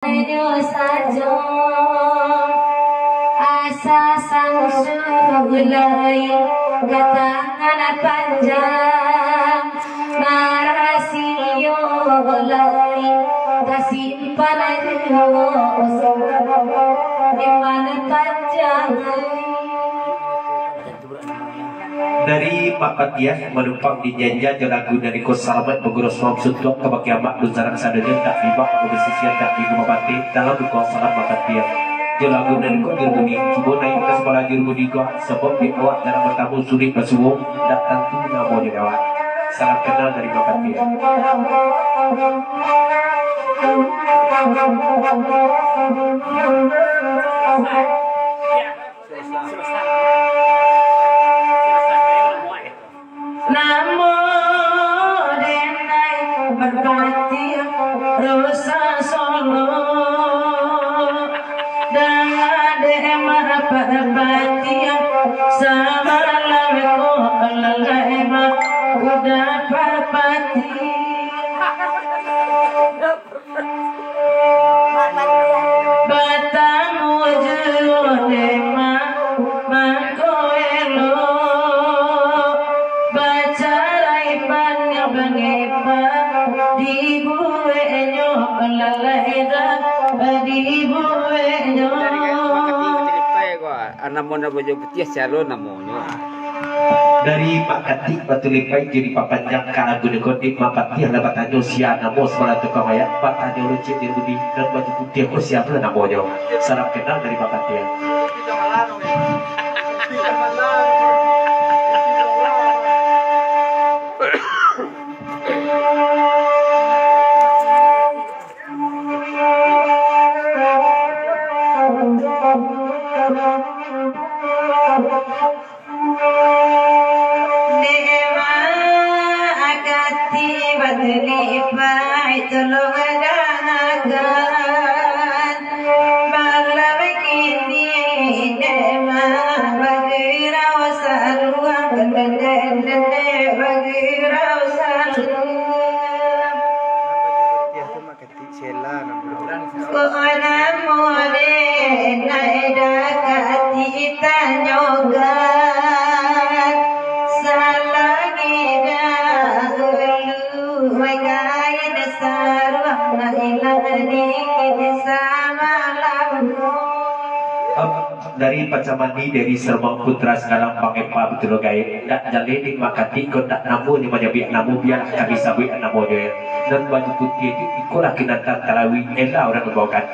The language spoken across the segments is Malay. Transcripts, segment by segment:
saja asa sang sulai katangan panjang narasio lai kasimpan iman panjang. Dari Pak Patiah menumpang di janja lagu dari Kosalamat Begurus Maksud Tok kebakiamak Dunsaran Sadanya tak lima Kebersisian tak lima Bati dalam Kosalamat Pak Patiah lagu dari Kok Dirmuni Cuba naik ke sekolah Dirmuni Kok sebab di awak dalam bertamu sulit bersuung dan tentu namanya awak. Salam kenal dari Pak Patiah. Namo denai berbakti Rosa Solo Dade berbakti sama lameko lalema udah berbakti Batamu jelodema mangkoelo Namanya baju putih calon namanya. Dari Pak Katik Batu Lipai jadi Pak Panjang Kala Gune Kodik Pak Patih Lebat Tanyo Sia Namo Sekolah Tukang Maya Pak Tanyo Lucit Dirmudi dan baju putih aku siapa namanya. Salam kenal dari Pak Patih. Dewa akati badlipai tolong adakan malam kini dewa bagirau saluang kendende bagirau saluang Kona mole naida kati tanyogan salagida ulu wagai dasarwa ilani sama lampu dari Pacamandi dari Sermang Putra Sekarang Pangepa betul gaya tak jalinik makati kau tak namu ni menjadi namu biar kami sabui namu dia dan baju putih itu ikulah kinatan talawi elah orang membawakan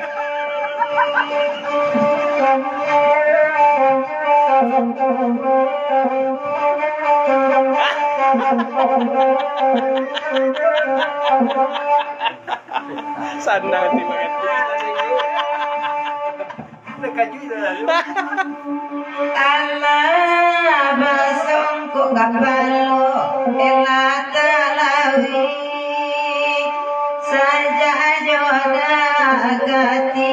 Sandang di mengerti. Allah basongku gambalo elata lawi saja joda gati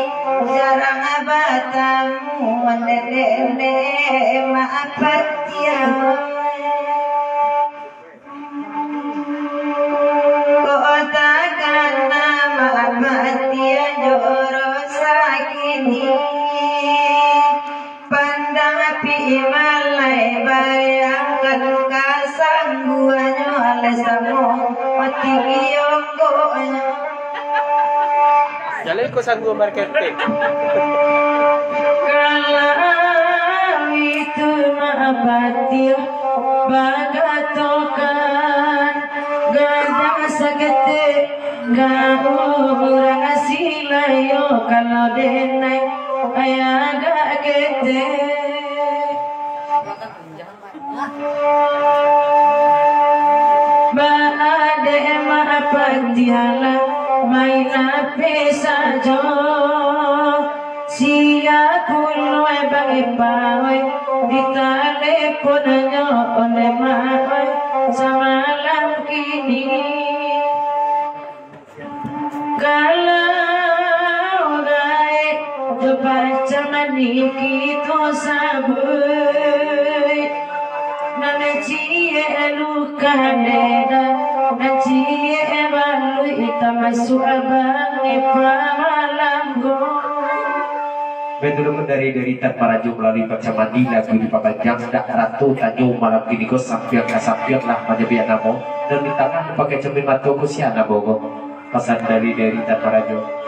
jarang abatamu wanelele maapatia kota kana maapatia joro sakini pandang api malai bayangkan kasangguannya oleh samo mati giyonggonya Jalan ko sanggup marketing. kalau itu maapatir bagatokan gadang sagete gaurang asilayo kalau denai ayaga kete baade maapatiala main ape saja siapun bang ipawe di teleponnya oleh mawe semalam kini kalau gae baca maniki to sabui nane cie luka neda na cie balu ita masuk abang ipamalam Betul dari Tanparajo melalui Pacamandi lagu di Papanjang dak ratu Tanjung malam kini ko sampiang kasampiang lah majabian namo dan di tangan pakai cermin mata ko siana bogo pesan dari Tanparajo.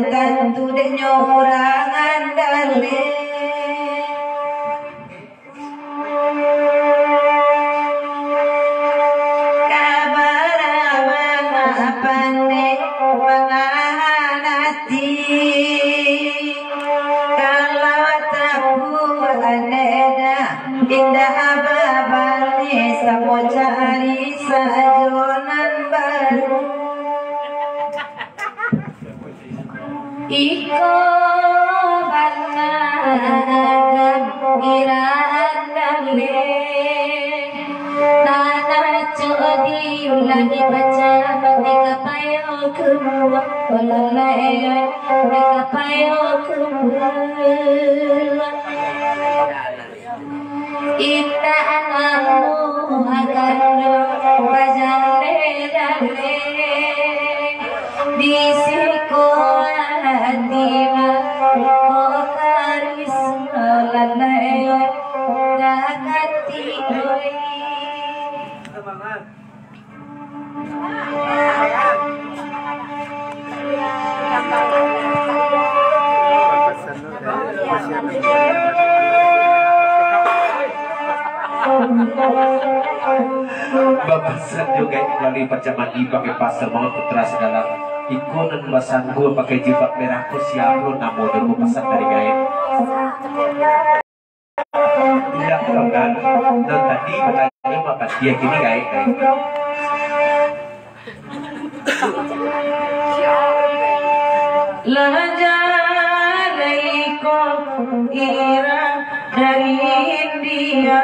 Tentu dek nyorangan dale kabar mana pandai menahan hati kalau tak buat neda indah ababane samo cari sajonan baru iko banagan iraan dale nana codi ulangi baca mereka payo kumua walalai mereka payo kumua inna anamu akan bajale dale disiko Adima karisma lalai dakati oi Babasan juga melalui Pacamandi pakai pasar banget putra segala Iko dan basan gue pakai jilbab merahku siapa namo dan gue pesan dari gaib tidak kan dan tadi katanya makan dia kini gaib Lajaiko ira dari India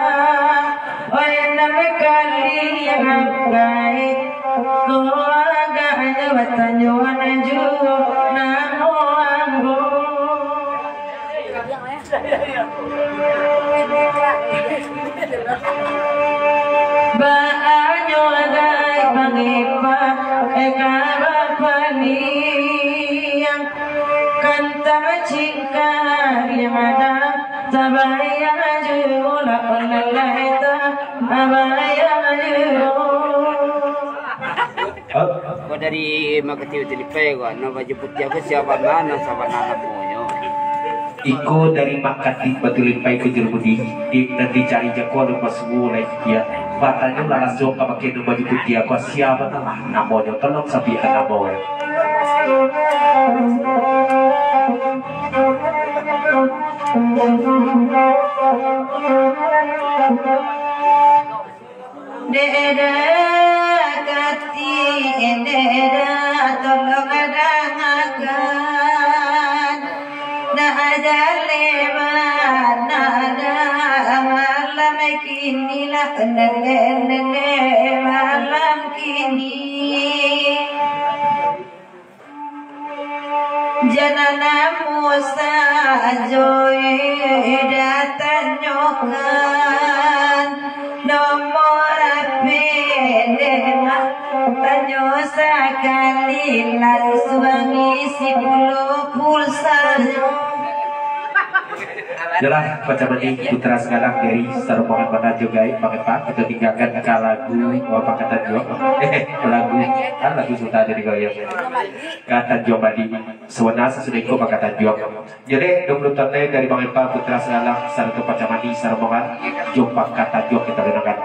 Wayandam kali yang baik Kuaganya watanyo anaju Namo ambo Baanyo agay pangipa Eka bapaniang Kanta cingkar yang ada Tabaya jula Olalaita Abaya jula Ko dari Makati Utilipai ko no baju putih ko siapa nana ponyo. Iko dari Makati Batulipay ke Jermudi dan dicari jako ada pas mulai dia batanya langsung ke pakai baju putih aku siapa telah namanya tolong sapi namanya Deda kati deda tolong adangakan ada lebar ada malam kini lah nene malam kini janana Musa joy datang nyokan nomor pendek tanyo sekali langsung isi pulsa Jelas macam ini putra sekarang dari Sarumangan mana juga pakai pak kita tinggalkan ke lagu apa kata Jo lagu Sultan dari Goyang kata Jo Badi sebenarnya sesudah itu kata Jo jadi 20 tahun dari Bang Epa putra sekarang Sarto Pacamani Sarumangan jumpa kata Jo kita dengarkan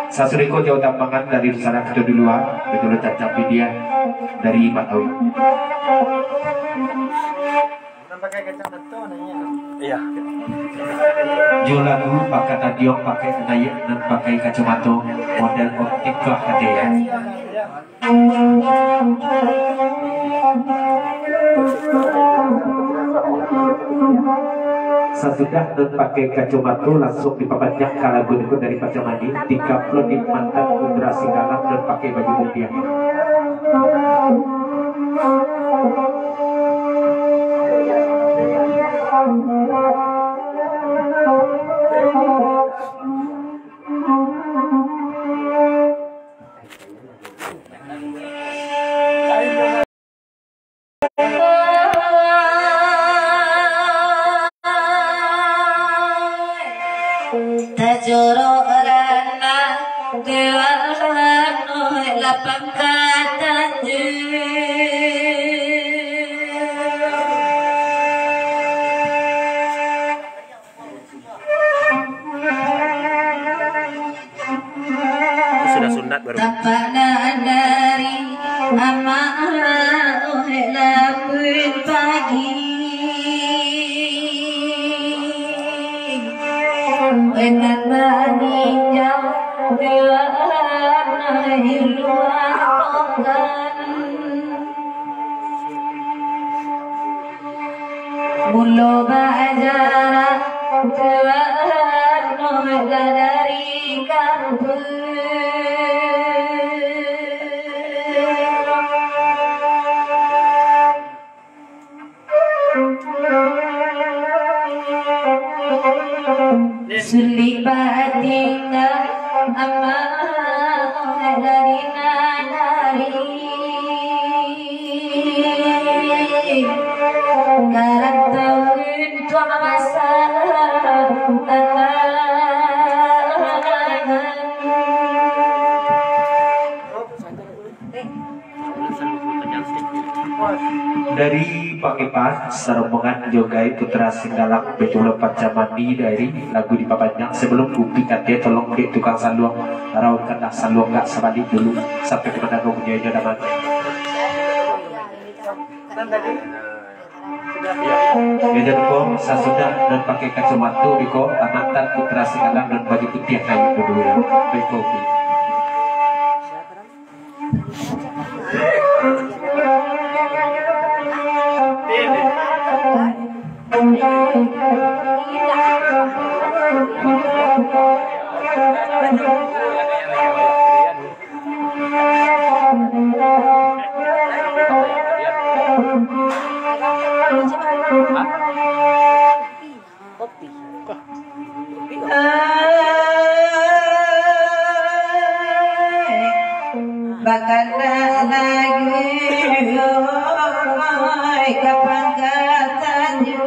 sesudah itu jauh tambangan dari sana kita duluan betul cacat dia dari Matawi. Pakai kacamata nanya. Iya. Jo lagu pakai tadiok pakai naya dan pakai kacamata model optik lah katanya. Sesudah dan pakai kacamata langsung dipapanjang ke lagu itu dari Pacamani 30 di mantan putra Singgalang dan pakai baju putih. Tajoro rana dewano lapang katanju Sudah sunat baru. tapana dari amah lapun pagi enak meninjau warna hiruan tokan bulu bajara warna dari kampung sulit batinga amah dari nanari karang tahun tua masa dari Pangipan Sarumangan Jogai Putra Singgalang betul Pacamani dari lagu di Papanjang sebelum Upi katanya tolong dek tukang saluang rawat kena saluang gak sabadi dulu sampai kepada kau punya daman ya dan kau sesudah dan pakai kacamata di kau mantan Putra Singgalang dan baju putih kayu dulu ya baik kopi bakal lagi kapan katanya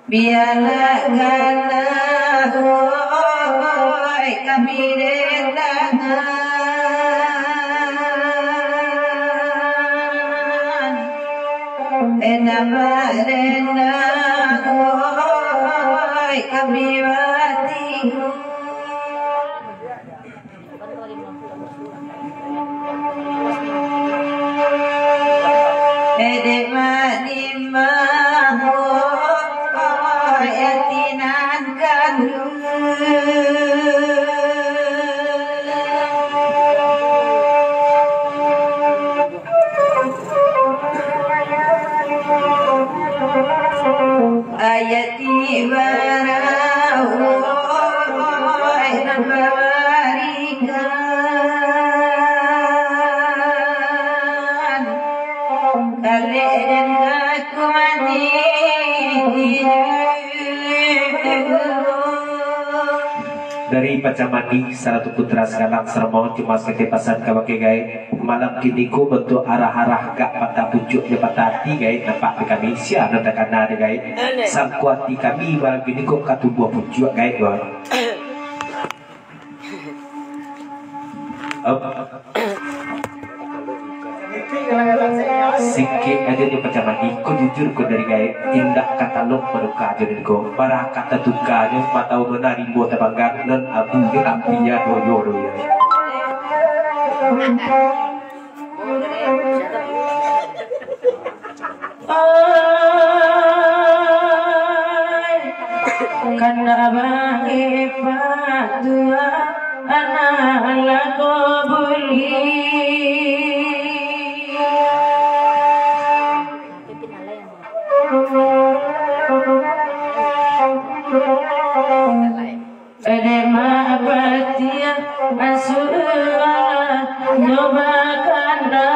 biarlah gana hoy kami rendangan enamarena hoy kami batiku edek manimah hoy atinan kandung ayati barau nan bawarikan kale dan dari Pacamani Saratu Putra Sekarang Sermon cuma ketepasan kabake gai malam kini ku bentuk arah-arah gak patah pucuknya patah hati gai nampak di kami sia nanda kana ada gai sang kuati kami malam kini ku katu buah pucuk gai gua sikit aja di Pacamani ku jujur ku dari gai indah katalog meruka aja ko para kata tukanya patau menari buat tabanggan dan abu di apinya doyo ya karena bangi patua anak lagu buli edema batia asura nyoba kanda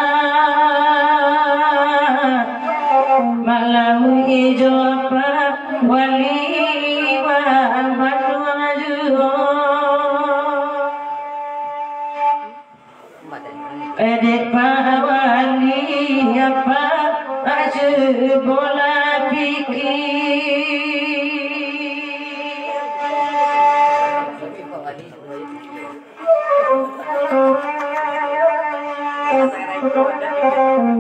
malam ijo apa wali wa batu ajuo edek pa wali apa aju bola pikir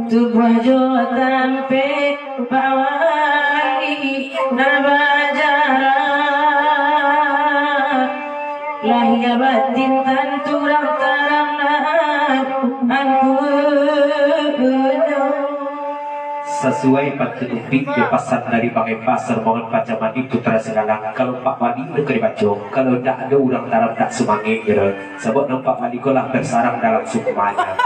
tubuh jo tampe bawali nabajara lahir batin tanturang tarangan aku sesuai patutupik bepasan dari pakai pasar mohon Pacamani Putra Segalang kalau Pak Wali itu keribacong kalau tak ada orang dalam tak semangat gitu sebab nampak Wali kolah bersarang dalam sukmanya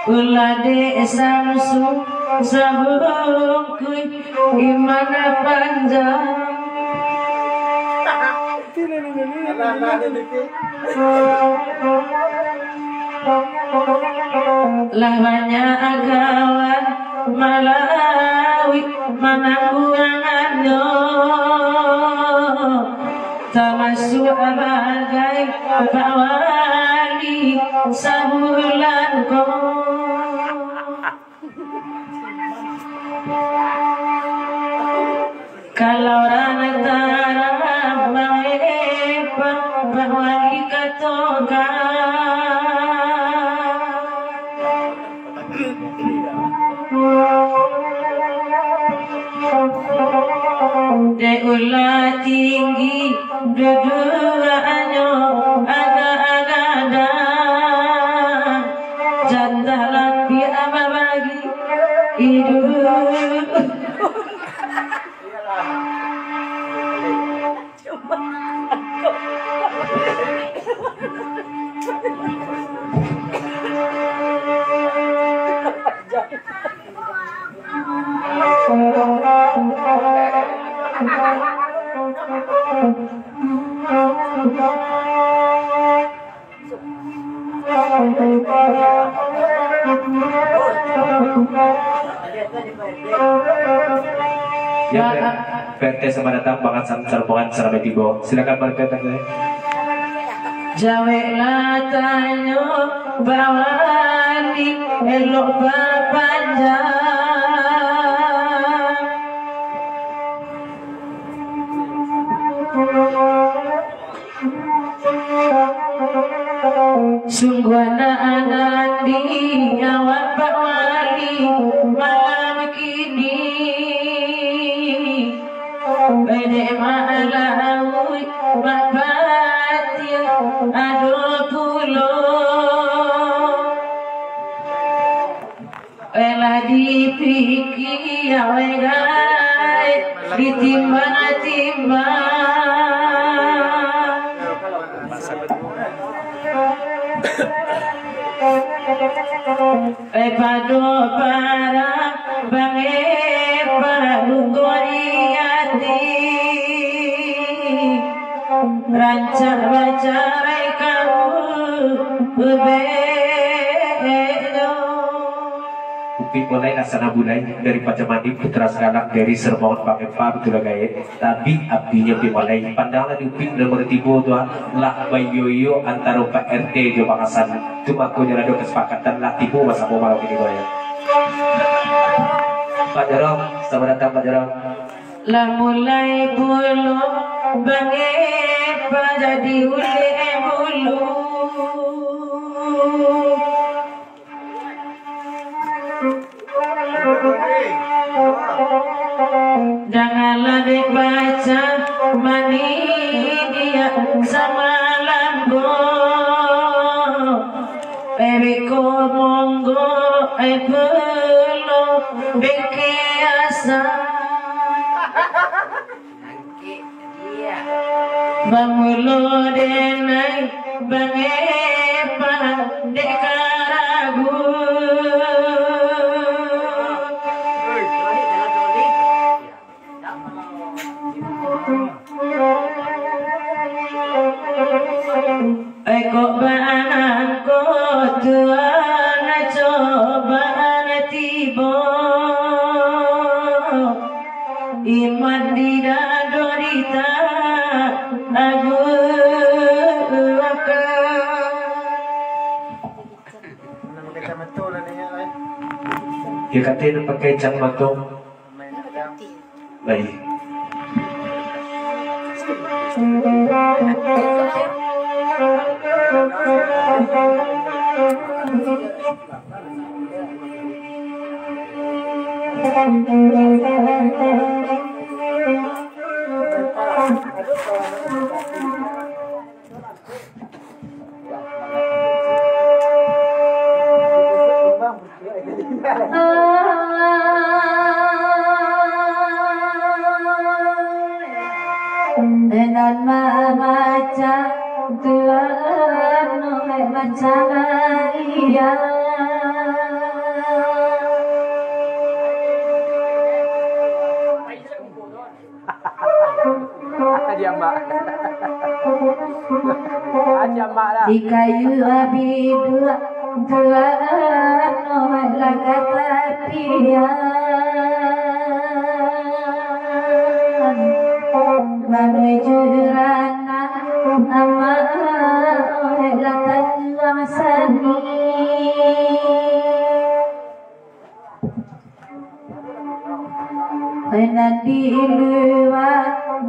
ulade samsung sabungku imana panjang lah banyak agawan malawi manangguangannya termasuk abagai Pak Wali sabulan kalau orang tarang mengepa Pak Wali katoga de ulah tinggi dua-duanya agak-agak janda lambi apa bagi hidup ya PT sama datang banget sarbangan sarame tibo silakan Pak PT jawe latanyo bawali elok panjang sungguh anak di nyawa Pak Wali malam kini bede malawi babati ado pulo elah dipikir awe gai ditimbang-timbang pado para bange palugoriati rancang bacarai kamu bebedo upik mulai asana bulai dari Pacamandi putra sekarang dari Sermon Pakepa betul gaya tapi apinya dimulai pandanglah di upik nomor 3 tuan lah bayoyo antara Pak RT jo Bakasan cuma aku nyala do kesepakatan lah tipu masa mau malam ini ya Pak Jarong selamat datang Pak Jarong lah mulai bulu bange jadi ule bulu janganlah dibaca mani dia sama lambo Eriko monggo epelo bekiasa bangulo denai bangepa dekaragu Eko banangko Tuhan cobaan tiba iman di dadorita aku Nama kita betul adanya lain. dia katanya pakai cat matong Main ada. baik dengan membaca Tuhan membaca Maria Aja mbak. Aja mbak lah. di kayu api dua Tuhan membaca tatian menuju rana nama latan tuang sani nanti luar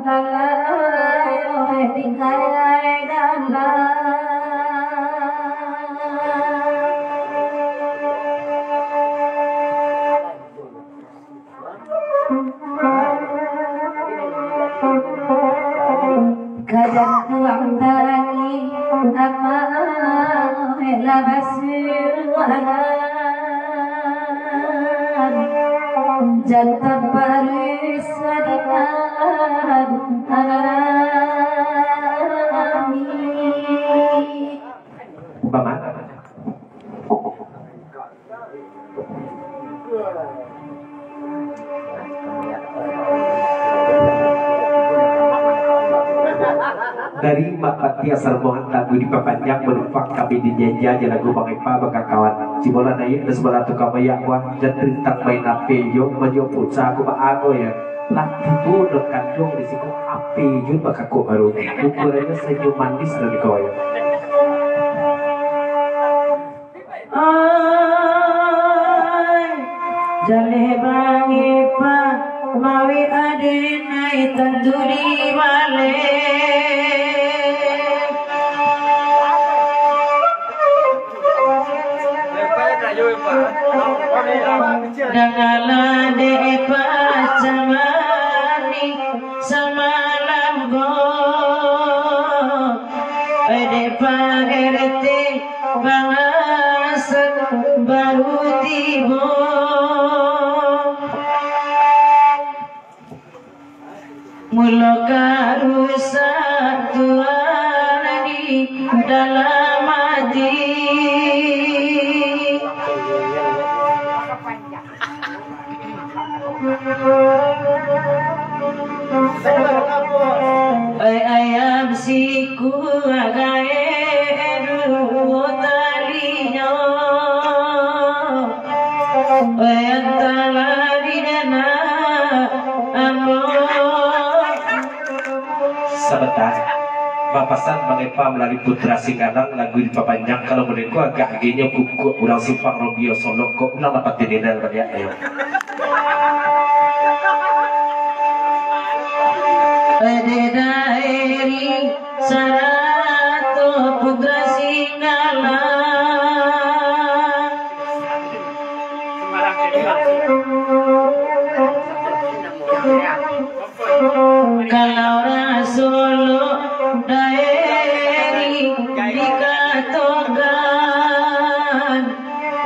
lalai di kaya dalam kadang tuang tani nama labasuan jantan baris sadikan alami Bapak dari Mapati asal mohon lagu di papanjang menumpang kami di janja jalagu bangipa bakal kawan cibola naik dan sebelah tu kau mayak wan dan rintang main ape yo majo pulsa aku maago ya lah tibu dok kandung di siku ape jun bakal ko baru ukurannya senyum manis dari kau ya jale bangipa mawi adenai tanduri wale Dangala depa samani samalam go depa erete bangasan baru tibo mulo karusa Tuhan di dalam hati ayam siku agae talinya sebentar Bapasan mengepa melalui putra Singganang lagu di papanjang kalau menurutku agak gini kuku urang simpang Robio Solo kok ulang dapat dinidal banyak ayo. Daeri Sarato putra Singgalang kalau Rasulu daeri dikatokan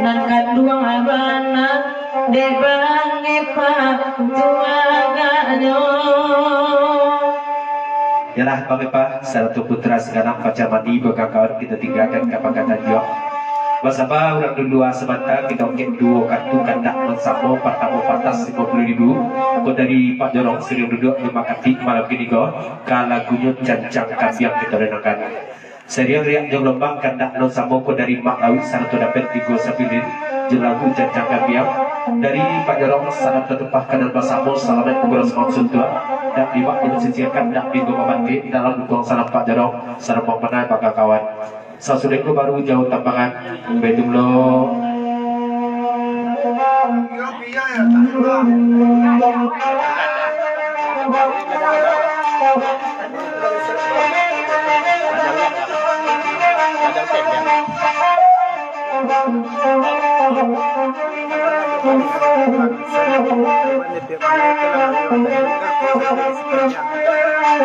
dan kadua abana debange pa tuaganyo. Yalah Pak Saratu putra sekarang pacamani bakal kita tinggalkan kapakatan jo. Masaba ulang dulu sebentar kita ongkit dua kartu kandak mensamo pertama patas 50.000 ko dari Pak Jorong sering duduk 5 kati malam kini go kalagunya cancang kambiang kita renakan. Serial riak jong lombang kandak non samo ko dari Mak Lawi Saratu dapat 3 sabilin jelagu cancang kambiang dari Pak Jorong sangat tetepah kanan basamo salamet pengurus maksud tua dan diwak disisikan dan minggu membati dalam dukung salam Pak Jorong sarap mengenai bakal kawan. Sasudeku baru jauh tambangan bedung lo.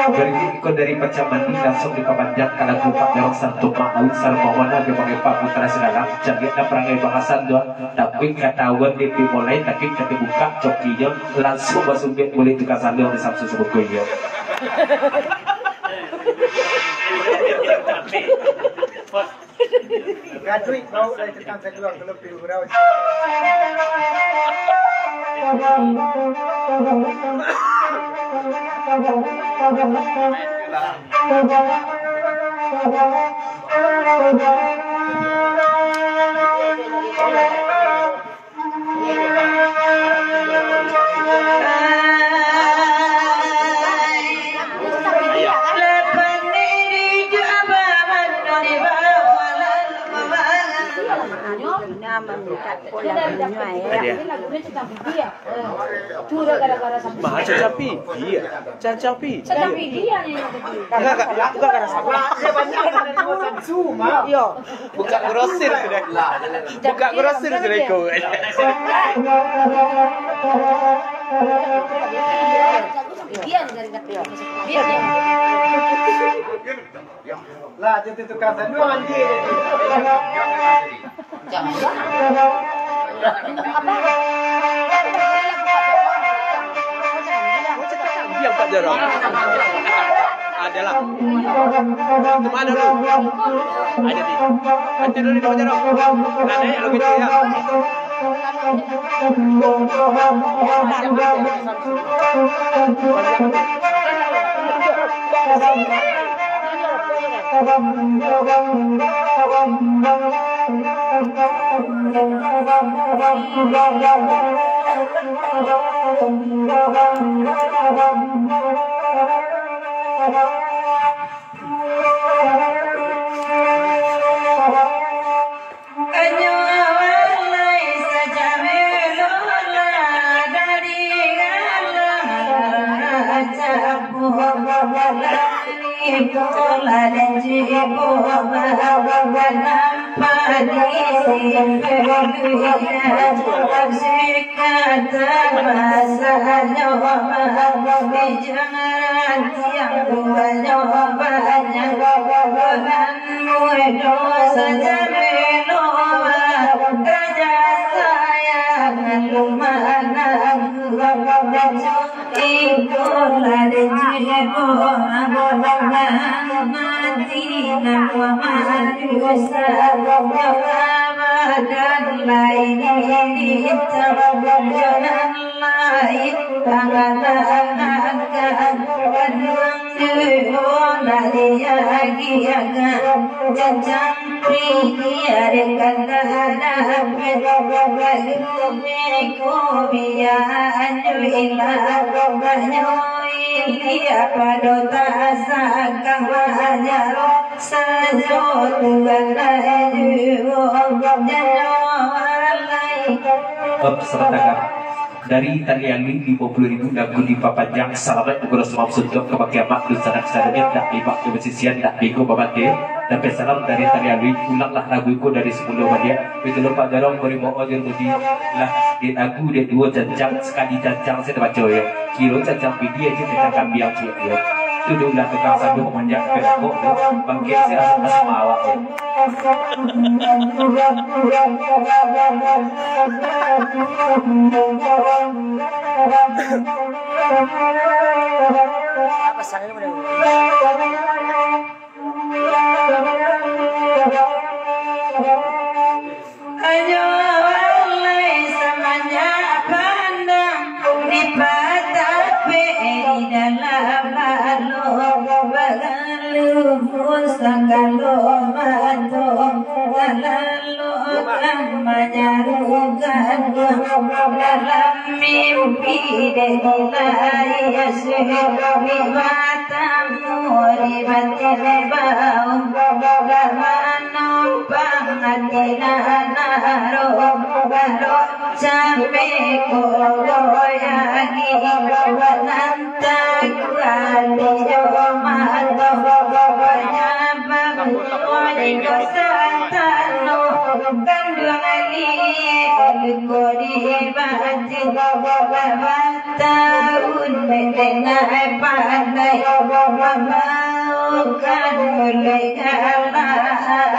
Berikut dari Pacamani langsung dipapanjang kalau Pak Jorong Sartu Ma'au Sarmawana sebagai Pak Putra Sedalam jangkitnya perangai bahasan dua tapi ketahuan di mulai tapi ketika buka cokinya langsung masuk boleh tukar sambil di Samsung sebut gue Gaduh, kau dari tekan kedua kalau pilih berapa? Mahal cacapi, iya, cacapi. Cacapi dia nih. Enggak karena sama. Iya. Buka grosir sudah. Buka grosir sudah kau. Dia dari kata dia. Lah, itu tukar dua anjir. Diam Pak Jorong. Adalah. Kemana lu? Ada di. Nanti dulu di Pak Jorong. Nanti lu gitu ya. pada tasakah wajaro sajo Tuhan sertakan dari talian 50.000 lagu di papanjang salamat pengurus maksud ke bagian mak sanak sadanya tak libak ke besisian tak bego babate dan pesanan dari talian ulanglah laguku dari sebelum dia itu lupa jarong beri mau ojen budi lah di lagu dia dua janjang sekali janjang saya baca ya kilo janjang video aja janjang kambiang dia itu udah tukang sambil memanjang ke kok bangkit saya asma awak ya. Apa sangat mana? Ayo alai samanya pandang di patape di dalam balu sangalo mato lalu menyarukan dalam mimpi denilai di matamu di batin bau menumpang hati naro sampai goyagi menantaku hati jomato kandung ali kodi batin tahun mendengar pandai mau kan mulai kalah